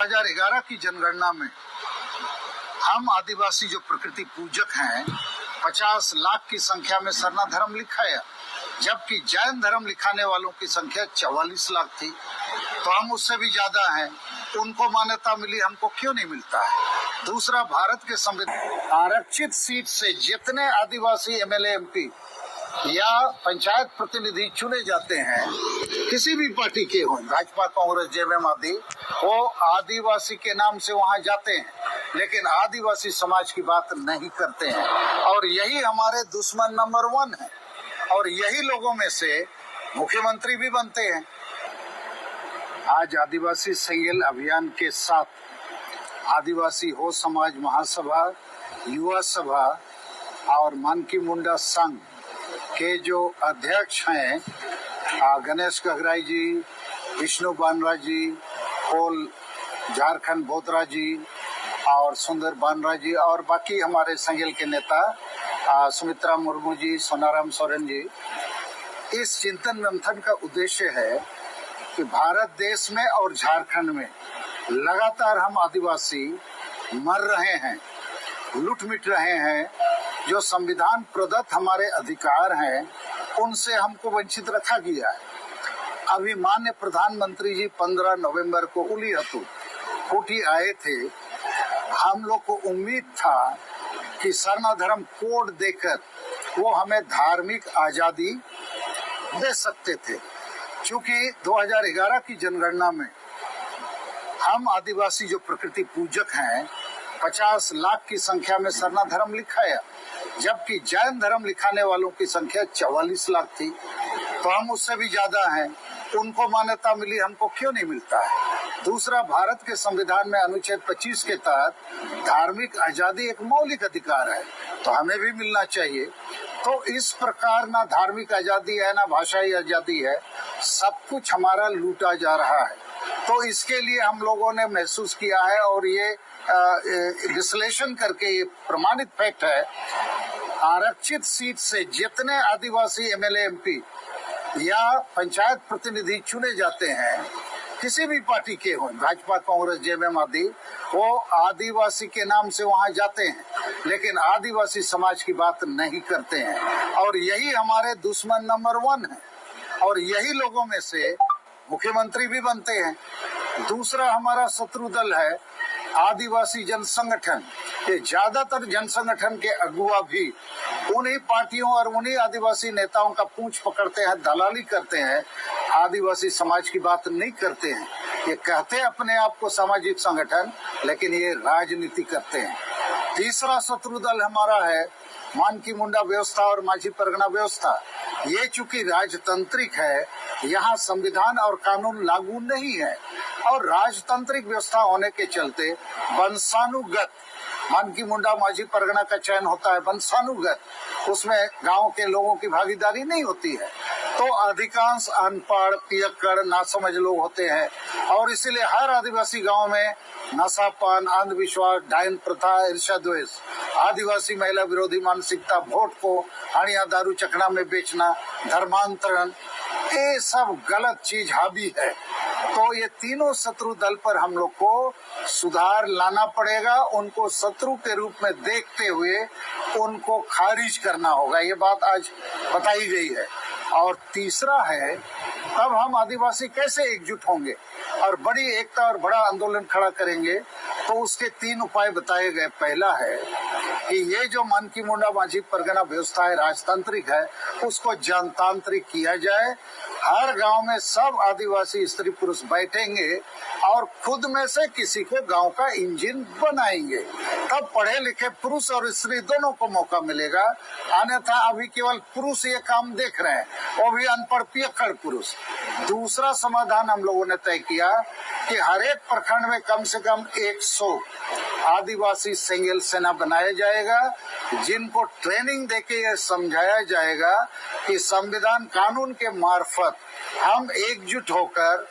2011 की जनगणना में हम आदिवासी जो प्रकृति पूजक हैं 50 लाख की संख्या में सरना धर्म लिखाया, जबकि जैन धर्म लिखाने वालों की संख्या 44 लाख थी। तो हम उससे भी ज्यादा हैं। उनको मान्यता मिली, हमको क्यों नहीं मिलता है? दूसरा, भारत के संविधान आरक्षित सीट से जितने आदिवासी एमएलए एमपी या पंचायत प्रतिनिधि चुने जाते हैं, किसी भी पार्टी के हों, भाजपा, कांग्रेस, जेएमएम आदि, वो आदिवासी के नाम से वहां जाते हैं, लेकिन आदिवासी समाज की बात नहीं करते हैं। और यही हमारे दुश्मन नंबर 1 है, और यही लोगों में से मुख्यमंत्री भी बनते हैं। आज आदिवासी संगेल अभियान के साथ आदिवासी हो समाज महासभा, युवा सभा और मानकी मुंडा संघ के जो अध्यक्ष हैं गणेश गहराई जी, विष्णु बानरा जी, कोल झारखंड बोतरा जी और सुंदर बानरा जी और बाकी हमारे संगेल के नेता सुमित्रा मुर्मू जी, सोनाराम सोरेन जी, इस चिंतन मंथन का उद्देश्य है कि भारत देश में और झारखंड में लगातार हम आदिवासी मर रहे हैं, लुट मिट रहे हैं। जो संविधान प्रदत्त हमारे अधिकार हैं, उनसे हमको वंचित रखा गया है। अभी माननीय प्रधानमंत्री जी 15 नवंबर को उलीहतू कोठी आए थे। हम लोग को उम्मीद था कि सरना धर्म कोड देकर वो हमें धार्मिक आजादी दे सकते थे। क्योंकि 2011 की जनगणना में हम आदिवासी जो प्रकृति पूजक हैं 50 लाख की संख्या में सरना धर्म लिखाया, जबकि जैन धर्म लिखाने वालों की संख्या 44 लाख थी। तो हम उससे भी ज्यादा हैं। उनको मान्यता मिली, हमको क्यों नहीं मिलता है? दूसरा, भारत के संविधान में अनुच्छेद 25 के तहत धार्मिक आजादी एक मौलिक अधिकार है, तो हमें भी मिलना चाहिए। तो इस प्रकार ना धार्मिक आजादी है, ना भाषाई आजादी है, सब कुछ हमारा लूटा जा रहा है। तो इसके लिए हम लोगों ने महसूस किया है, और ये विश्लेषण करके ये प्रमाणित फैक्ट है, आरक्षित सीट से जितने आदिवासी एमएलए एमपी या पंचायत प्रतिनिधि चुने जाते हैं, किसी भी पार्टी के हों, भाजपा, कांग्रेस, जेएमएम आदि, वो आदिवासी के नाम से वहां जाते हैं, लेकिन आदिवासी समाज की बात नहीं करते हैं। और यही हमारे दुश्मन नंबर 1 है, और यही लोगों में से मुख्यमंत्री भी बनते हैं। दूसरा, हमारा शत्रु दल है आदिवासी जन संगठन। ये ज्यादातर जन संगठन के अगुवा भी उन्हीं पार्टियों और उन्हीं आदिवासी नेताओं का पूंछ पकड़ते हैं, दलाली करते हैं, आदिवासी समाज की बात नहीं करते हैं। ये कहते हैं अपने आप को सामाजिक संगठन, लेकिन ये राजनीति करते हैं। तीसरा शत्रु दल हमारा है मानकी मुंडा व्यवस्था और माझी परगना व्यवस्था। ये चूंकि राजतांत्रिक है, यहाँ संविधान और कानून लागू नहीं है, और राजतांत्रिक व्यवस्था होने के चलते वंशानुगत मानकी मुंडा माझी परगना का चयन होता है, वंशानुगत, उसमें गांव के लोगों की भागीदारी नहीं होती है। तो अधिकांश अनपढ़, पियक्कड़, नासमझ लोग होते हैं, और इसीलिए हर आदिवासी गांव में नशापान, अंधविश्वास, डायन प्रथा, ईर्ष्या द्वेष, आदिवासी महिला विरोधी मानसिकता, वोट को हड़िया दारू चखना में बेचना, धर्मांतरण, ये सब गलत चीज हावी है। तो ये तीनों शत्रु दल पर हम लोग को सुधार लाना पड़ेगा। उनको शत्रु के रूप में देखते हुए उनको खारिज करना होगा। ये बात आज बताई गई है। और तीसरा है, तब हम आदिवासी कैसे एकजुट होंगे और बड़ी एकता और बड़ा आंदोलन खड़ा करेंगे? तो उसके 3 उपाय बताए गए। पहला है कि ये जो मानकी मुंडा माझी परगना व्यवस्था है, राजतांत्रिक है, उसको जनतांत्रिक किया जाए। हर गांव में सब आदिवासी स्त्री पुरुष बैठेंगे और खुद में से किसी को गांव का इंजन बनाएंगे। तब पढ़े लिखे पुरुष और स्त्री दोनों को मौका मिलेगा। अन्यथा अभी केवल पुरुष ये काम देख रहे हैं, वो भी अनपढ़ पियक्कड़ पुरुष। दूसरा समाधान हम लोगों ने तय किया कि हर एक प्रखंड में कम से कम 100 आदिवासी सेंगेल सेना बनाया जाएगा, जिनको ट्रेनिंग देके यह समझाया जाएगा कि संविधान कानून के मार्फत हम एकजुट होकर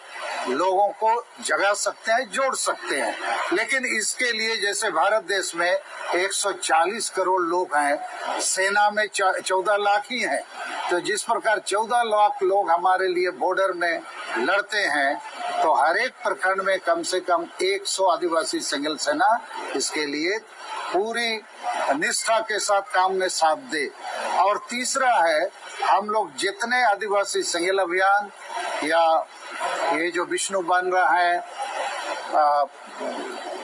लोगों को जगा सकते हैं, जोड़ सकते हैं। लेकिन इसके लिए जैसे भारत देश में 140 करोड़ लोग हैं, सेना में 14 लाख ही हैं, तो जिस प्रकार 14 लाख लोग हमारे लिए बॉर्डर में लड़ते हैं, तो हर एक प्रखंड में कम से कम 100 आदिवासी सिंगल सेना इसके लिए पूरी निष्ठा के साथ काम में साथ दे। और तीसरा है, हम लोग जितने आदिवासी सिंगल अभियान या ये जो विष्णु बन रहा है